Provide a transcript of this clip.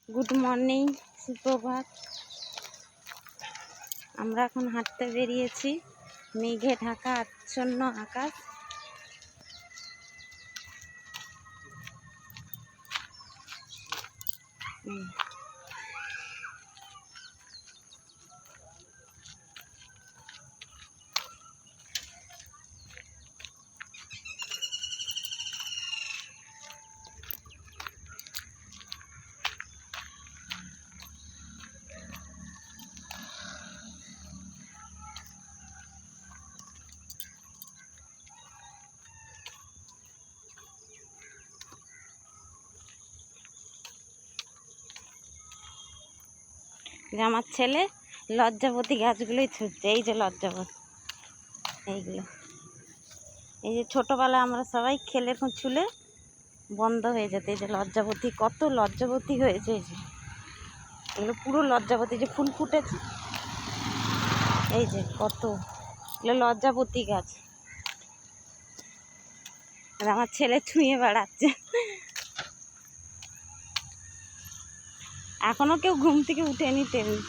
Good morning, সুপ্রভাত। আমরা এখন হাঁটতে বেরিয়েছি। মেঘে ঢাকা আচ্ছন্ন আকাশ। যে আমার ছেলে লজ্জাবতী গাছগুলোই ছুটছে। এই যে লজ্জাবতী, এইগুলো এই যে ছোটবেলা আমরা সবাই খেলে ছুলে বন্ধ হয়ে যেত। এই যে লজ্জাবতী, কত লজ্জাবতী হয়েছে। এই যে এগুলো পুরো লজ্জাবতী, যে ফুল ফুটেছে এই যে কত, এগুলো লজ্জাবতী গাছ। আর আমার ছেলে ছুঁয়ে বেড়াচ্ছে। এখনো কেউ ঘুম থেকে উঠেনি তেমনি।